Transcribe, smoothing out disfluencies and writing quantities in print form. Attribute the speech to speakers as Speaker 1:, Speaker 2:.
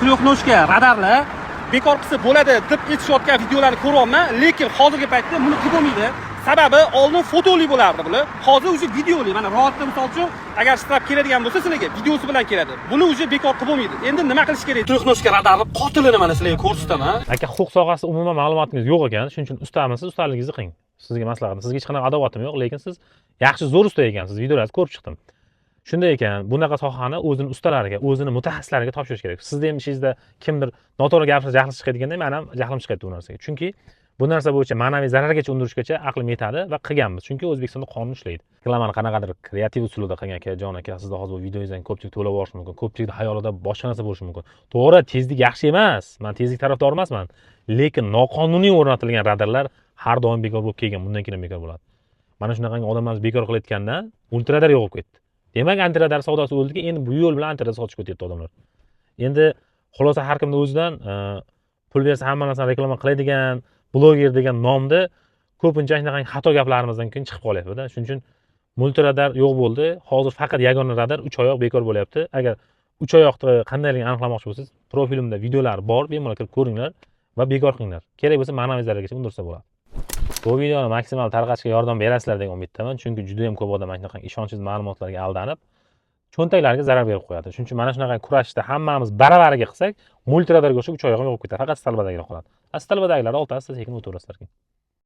Speaker 1: Tryoxnoshka radarlar bekor qilsa bo'ladi deb aytishayotgan videolarni ko'ryapman, lekin hozirgi paytda buni qilib bo'lmaydi. Sababi oldin fotoli bo'lardi bular. Hozir o'zi videoli. Mana rohatda misol uchun agar strap keladigan bo'lsa sizlarga videosi bilan keladi. Buni o'zi bekor qilib bo'lmaydi. Endi nima qilish kerak? Tryoxnoshka radarni qotilini mana sizlarga ko'rsataman.
Speaker 2: Aka, huquq sohasida umuman ma'lumotingiz yo'q ekan, shuning uchun ustamisiz, ustaligingizni qiling. Sizga maslahatim, sizga hech qanaqa adovatim yo'q, lekin siz yaxshi zo'r usta ekansiz. Videolarni ko'rib chiqdim. Shunday ekan, bunaqa sohani o'zini ustalariga, o'zini mutaxassislariga topshirish kerak. Sizda ham ishingizda kimdir noto'g'ri gapirsa, jahli chiqadiganda men ham jahlim chiqadi bu narsaga. Chunki bu narsa bo'yicha ma'naviy zarargacha undirishgacha aqlim yetadi va qilganmiz. Chunki O'zbekistonda qonun ishlaydi. Reklamani qanaqadir kreativ usulida qilgan akajon aka, sizda hozir bu videoyingizdan ko'pchilik to'lab olishi mumkin. Ko'pchilikning xayolida boshqa narsa bo'lishi mumkin. To'g'ri, tezlik yaxshi emas. Men tezlik tarafdori emasman. Lekin noqonuniy o'rnatilgan radarlar har doim bekor bo'lib kelgan, bundan keyin bekor bo'ladi. Mana shunaqangi odamlarimiz bekor qilayotgandan ultraradar yo'qolib ketdi. Demak, antiradar savdosi o'ldiki, endi bu yo'l bilan antiradar sotishga o'tyapti odamlar. Endi xulosa har kimning o'zidan pul bersa hamma narsani reklama qiladigan bloger degan nomda ko'pincha shunaqangi xato gaplarimizdan keyin chiqib qolyapti-da. Shuning uchun multiradar yo'q bo'ldi. Hozir faqat yagona radar 3 oyoq bekor bo'lyapti. Agar 3 oyoqni qandayligini aniqlamoqchi bo'lsangiz, profilimda videolar bor, bemalol kirib ko'ringlar va bekor qilinglar. Kerak bo'lsa ma'naviy zarargacha undirsa bo'ladi. Bu videoni maksimal tarqatishga yordam berasizlar degan umiddaman, chunki juda ham ko'p odam shunaqa ishonchsiz ma'lumotlarga aldanib, cho'ntaklariga zarar berib qo'yadi. Shuning uchun mana shunaqa kurashda hammamiz baravariga qilsak, multiradarga o'xshab 3 oyog'im yo'qib ketadi. Faqat stalbadagilar qoladi. Stalbadagilar oltasi sekin o'taverasizlar.